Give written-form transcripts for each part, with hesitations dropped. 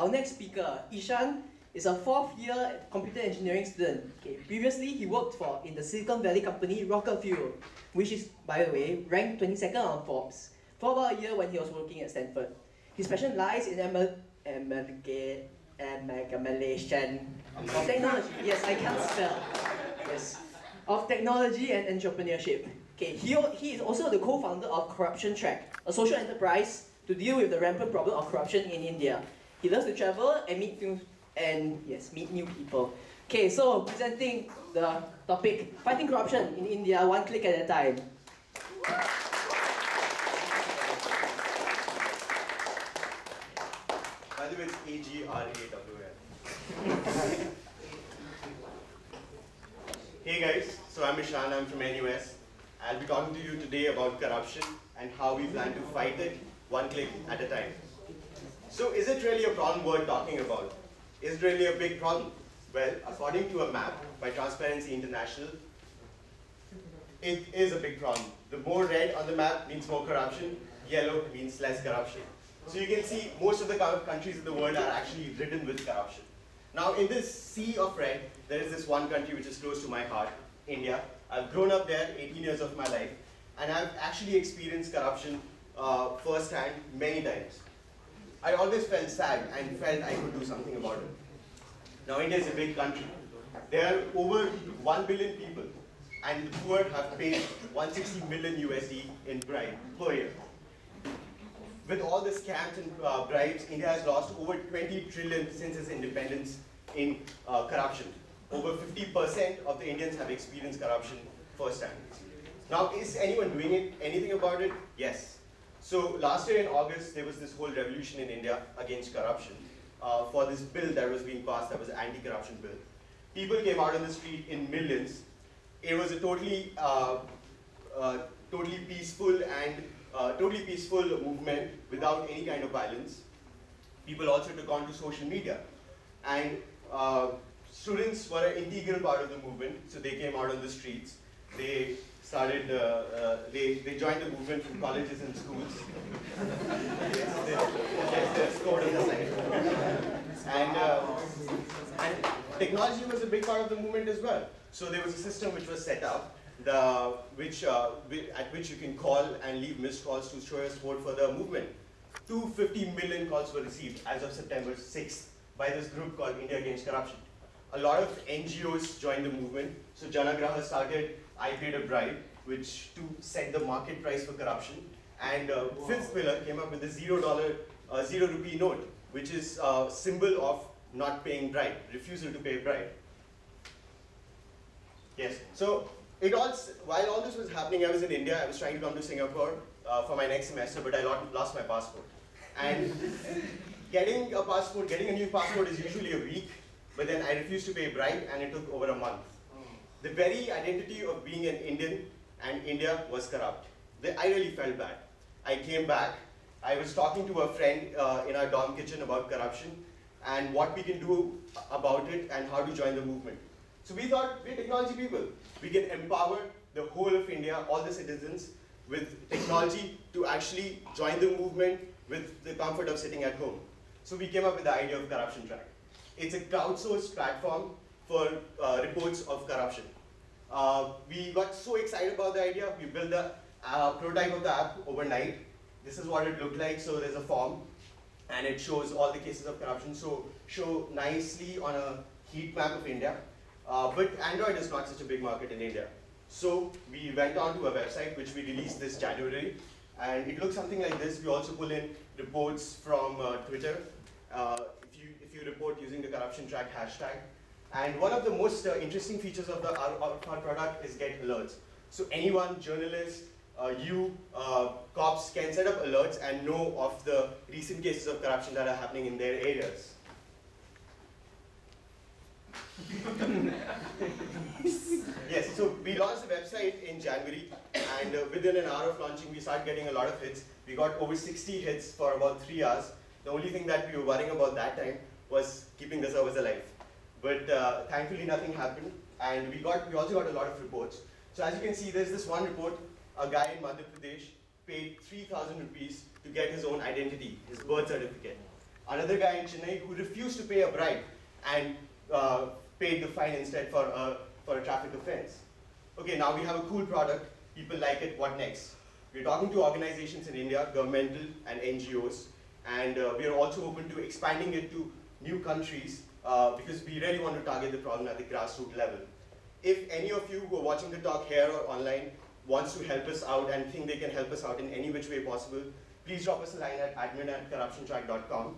our next speaker, Ishan, is a fourth-year computer engineering student. Okay, previously, he worked in the Silicon Valley company Rocketfuel, which is, by the way, ranked 22nd on Forbes, for about a year when he was working at Stanford. His passion lies in amalgamation of technology. Yes, I can't spell. Yes, of technology and entrepreneurship. Okay, he is also the co-founder of CorruptionTrak, a social enterprise to deal with the rampant problem of corruption in India. He loves to travel and meet new people. Okay, so presenting the topic, fighting corruption in India, one click at a time. By the way, it's Agrawal. Hey guys, so I'm Ishan, I'm from NUS. I'll be talking to you today about corruption and how we plan to fight it one click at a time. So is it really a problem worth talking about? Is it really a big problem? Well, according to a map by Transparency International, it is a big problem. The more red on the map means more corruption, yellow means less corruption. So you can see most of the countries in the world are actually ridden with corruption. Now in this sea of red, there is this one country which is close to my heart, India. I've grown up there 18 years of my life, and I've actually experienced corruption firsthand many times. I always felt sad and felt I could do something about it. Now India is a big country. There are over 1 billion people, and the poor have paid 160 million USD in bribe per year. With all the scams and bribes, India has lost over 20 trillion since its independence in corruption. Over 50% of the Indians have experienced corruption firsthand. Now, is anyone doing anything about it? Yes. So last year in August, there was this whole revolution in India against corruption for this bill that was being passed, that was an anti-corruption bill. People came out on the street in millions. It was a totally peaceful movement without any kind of violence. People also took on to social media, and students were an integral part of the movement. So they came out on the streets. They started. They joined the movement from colleges and schools. There's code on the side. And technology was a big part of the movement as well. So there was a system which was set up, at which you can call and leave missed calls to show your support for the movement. 250 million calls were received as of September 6th by this group called India Against Corruption. A lot of NGOs joined the movement. So Janagraha started I Paid a Bribe, which to set the market price for corruption. And fifth pillar came up with the zero rupee note, which is a symbol of not paying bribe, refusal to pay bribe. Yes. So while all this was happening, I was in India. I was trying to come to Singapore for my next semester, but I lost my passport. And getting a new passport is usually a week, but then I refused to pay bribe, and it took over a month. The very identity of being an Indian and India was corrupt. I really felt bad. I came back. I was talking to a friend in our dorm kitchen about corruption and what we can do about it and how to join the movement. So we thought, we're technology people. We can empower the whole of India, all the citizens, with technology to actually join the movement with the comfort of sitting at home. So we came up with the idea of CorruptionTrak. It's a crowdsourced platform for reports of corruption. We got so excited about the idea, we built the prototype of the app overnight. This is what it looked like. So there's a form, and it shows all the cases of corruption, so show nicely on a heat map of India. But Android is not such a big market in India. So we went on to a website which we released this January, and it looks something like this. We also pull in reports from Twitter, if you report using the CorruptionTrak hashtag. And one of the most interesting features of our product is get alerts. So anyone, journalists, cops can set up alerts and know of the recent cases of corruption that are happening in their areas. Yes, so we launched the website in January, and within an hour of launching, we started getting a lot of hits. We got over 60 hits for about 3 hours. The only thing that we were worrying about that time was keeping the servers alive. But thankfully, nothing happened, and we also got a lot of reports. So as you can see, there's this one report. A guy in Madhya Pradesh paid 3,000 rupees to get his own identity, his birth certificate. another guy in Chennai who refused to pay a bribe and paid the fine instead for a traffic offense. Okay, now we have a cool product, people like it, what next? We're talking to organizations in India, governmental and NGOs, and we are also open to expanding it to new countries because we really want to target the problem at the grassroots level. If any of you who are watching the talk here or online wants to help us out and think they can help us out in any which way possible, please drop us a line at admin@corruptiontrak.com.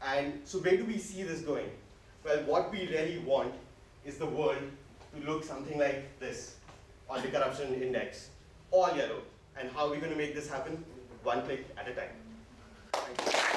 And so where do we see this going? Well, what we really want is the world to look something like this on the corruption index, all yellow. And how are we going to make this happen? One click at a time. Thank you.